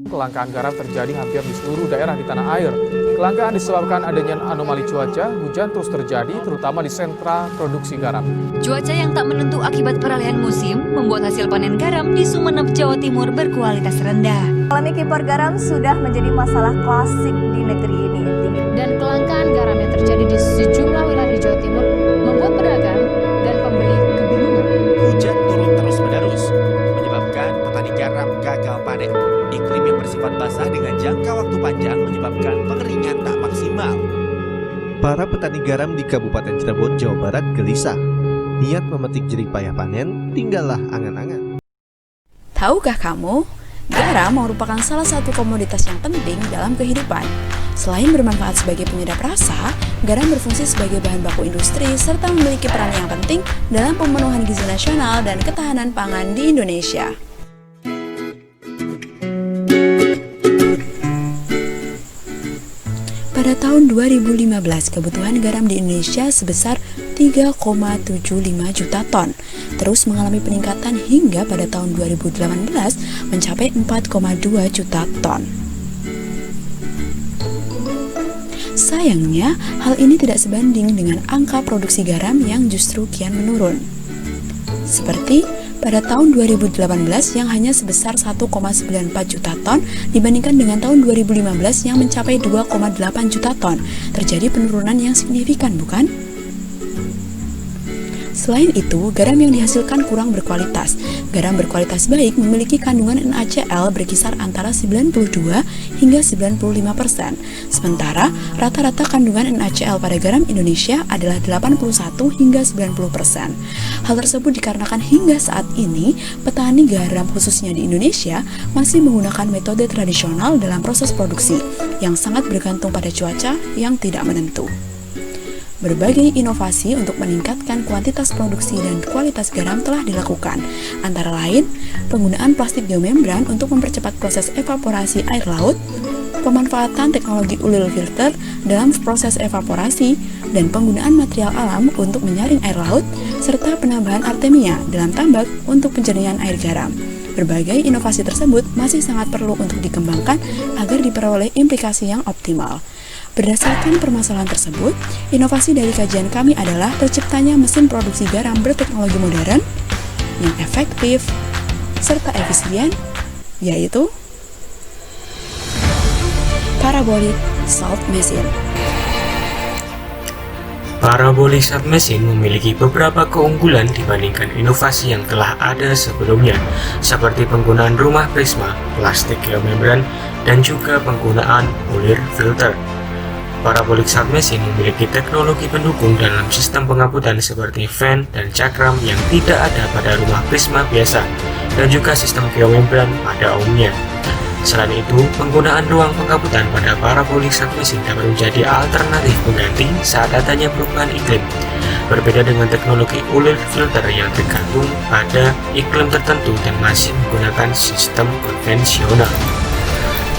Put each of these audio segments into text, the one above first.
Kelangkaan garam terjadi hampir di seluruh daerah di tanah air. Kelangkaan disebabkan adanya anomali cuaca, hujan terus terjadi, terutama di sentra produksi garam. Cuaca yang tak menentu akibat peralihan musim membuat hasil panen garam di Sumeneb, Jawa Timur berkualitas rendah. Polemik impor garam sudah menjadi masalah klasik di negeri ini. Dan kelangkaan garam yang terjadi di sejumlah wilayah di Jawa Timur membuat pedagang dan pembeli kebingungan. Hujan turun terus-menerus menyebabkan petani garam gagal panen. Iklim yang bersifat basah dengan jangka waktu panjang menyebabkan pengeringan tak maksimal. Para petani garam di Kabupaten Cirebon, Jawa Barat gelisah. Niat memetik jerih payah panen tinggallah angan-angan. Tahukah kamu, garam merupakan salah satu komoditas yang penting dalam kehidupan. Selain bermanfaat sebagai penyedap rasa, garam berfungsi sebagai bahan baku industri serta memiliki peran yang penting dalam pemenuhan gizi nasional dan ketahanan pangan di Indonesia. Pada tahun 2015, kebutuhan garam di Indonesia sebesar 3,75 juta ton, terus mengalami peningkatan hingga pada tahun 2018 mencapai 4,2 juta ton. Sayangnya, hal ini tidak sebanding dengan angka produksi garam yang justru kian menurun. Seperti pada tahun 2018 yang hanya sebesar 1,94 juta ton dibandingkan dengan tahun 2015 yang mencapai 2,8 juta ton. Terjadi penurunan yang signifikan, bukan? Selain itu, garam yang dihasilkan kurang berkualitas. Garam berkualitas baik memiliki kandungan NaCl berkisar antara 92 hingga 95%. Sementara, rata-rata kandungan NaCl pada garam Indonesia adalah 81 hingga 90%. Hal tersebut dikarenakan hingga saat ini, petani garam khususnya di Indonesia masih menggunakan metode tradisional dalam proses produksi yang sangat bergantung pada cuaca yang tidak menentu. Berbagai inovasi untuk meningkatkan kuantitas produksi dan kualitas garam telah dilakukan, antara lain penggunaan plastik geomembran untuk mempercepat proses evaporasi air laut, pemanfaatan teknologi ulil filter dalam proses evaporasi, dan penggunaan material alam untuk menyaring air laut, serta penambahan artemia dalam tambak untuk penjernihan air garam. Berbagai inovasi tersebut masih sangat perlu untuk dikembangkan agar diperoleh implikasi yang optimal. Berdasarkan permasalahan tersebut, inovasi dari kajian kami adalah terciptanya mesin produksi garam berteknologi modern yang efektif serta efisien, yaitu Parabolic Salt Machine. Parabolic Salt Machine memiliki beberapa keunggulan dibandingkan inovasi yang telah ada sebelumnya, seperti penggunaan rumah prisma, plastik geomembran, dan juga penggunaan ulir filter. Parabolic Salt Machine memiliki teknologi pendukung dalam sistem pengaputan seperti fan dan cakram yang tidak ada pada rumah prisma biasa, dan juga sistem geomembran pada umumnya. Selain itu, penggunaan ruang pengaputan pada Parabolic Salt Machine dapat menjadi alternatif pengganti saat adanya perubahan iklim. Berbeda dengan teknologi ulir filter yang tergantung pada iklim tertentu dan masih menggunakan sistem konvensional.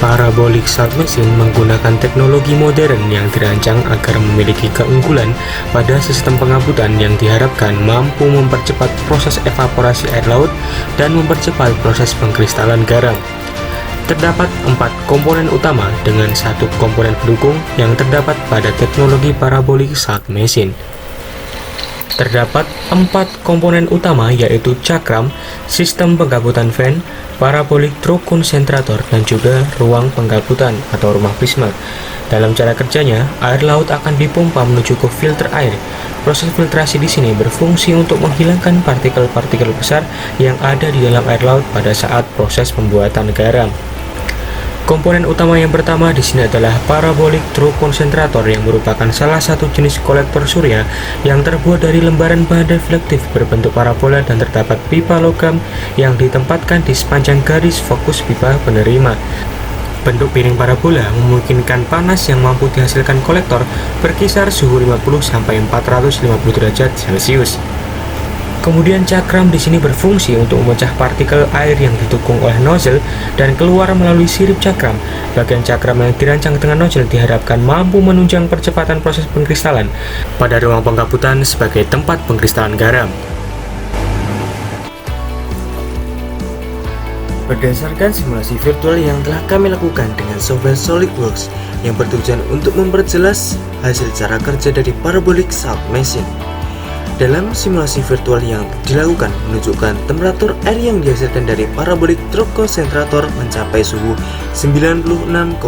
Parabolic Salt Machine menggunakan teknologi modern yang dirancang agar memiliki keunggulan pada sistem pengaputan yang diharapkan mampu mempercepat proses evaporasi air laut dan mempercepat proses pengkristalan garam. Terdapat 4 komponen utama dengan 1 komponen pendukung yang terdapat pada teknologi Parabolic Salt Machine. Terdapat 4 komponen utama yaitu cakram, sistem penggaputan fan, parabolic through concentrator, dan juga ruang penggaputan atau rumah prisma. Dalam cara kerjanya, air laut akan dipompa menuju ke filter air. Proses filtrasi di sini berfungsi untuk menghilangkan partikel-partikel besar yang ada di dalam air laut pada saat proses pembuatan garam. Komponen utama yang pertama di sini adalah parabolic through concentrator yang merupakan salah satu jenis kolektor surya yang terbuat dari lembaran bahan reflektif berbentuk parabola dan terdapat pipa logam yang ditempatkan di sepanjang garis fokus pipa penerima. Bentuk piring parabola memungkinkan panas yang mampu dihasilkan kolektor berkisar suhu 50–450 derajat Celcius. Kemudian cakram di sini berfungsi untuk memecah partikel air yang didukung oleh nozzle dan keluar melalui sirip cakram. Bagian cakram yang dirancang dengan nozzle diharapkan mampu menunjang percepatan proses pengkristalan pada ruang penggaputan sebagai tempat pengkristalan garam. Berdasarkan simulasi virtual yang telah kami lakukan dengan software SolidWorks yang bertujuan untuk memperjelas hasil cara kerja dari parabolic salt machine. Dalam simulasi virtual yang dilakukan menunjukkan temperatur air yang dihasilkan dari parabolic truk konsentrator mencapai suhu 96,21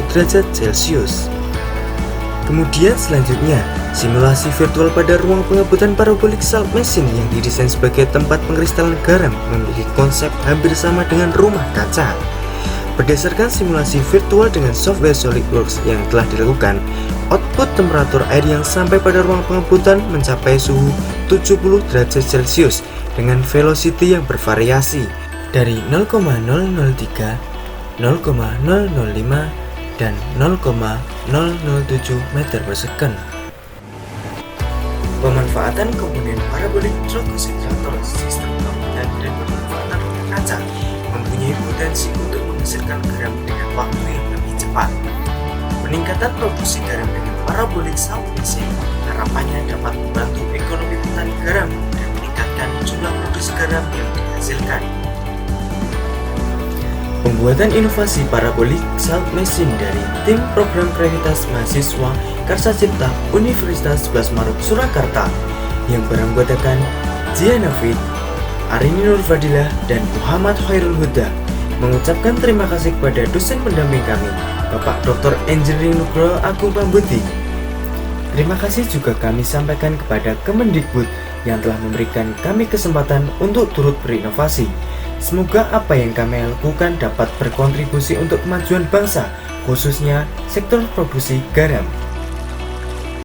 derajat Celcius. Kemudian selanjutnya, simulasi virtual pada ruang pengebutan parabolic salt machine yang didesain sebagai tempat pengkristalan garam memiliki konsep hampir sama dengan rumah kaca. Berdasarkan simulasi virtual dengan software SolidWorks yang telah dilakukan, output temperatur air yang sampai pada ruang pengebutan mencapai suhu 70 derajat Celcius dengan velocity yang bervariasi dari 0,003, 0,005, dan 0,007 meter per second. Pemanfaatan komponen parabolic truk konsentrator, sistem pembuatan dan pemanfaatan rumah kaca mempunyai potensi untuk menghasilkan garam dengan waktu yang lebih cepat. Peningkatan produksi garam dengan parabolic salt machine harapannya dapat membantu ekonomi petani garam dan meningkatkan jumlah produksi garam yang dihasilkan. Pembuatan inovasi parabolic salt machine dari tim program kreativitas mahasiswa Karsa Cipta Universitas 11 Maret Surakarta yang beranggotakan Zianafid, Arini Nurfadilah, dan Muhammad Khairul Huda mengucapkan terima kasih kepada dosen pendamping kami, Bapak Dr. Engineering Nugroho Agung Pambuti. Terima kasih juga kami sampaikan kepada Kemendikbud yang telah memberikan kami kesempatan untuk turut berinovasi. Semoga apa yang kami lakukan dapat berkontribusi untuk kemajuan bangsa, khususnya sektor produksi garam.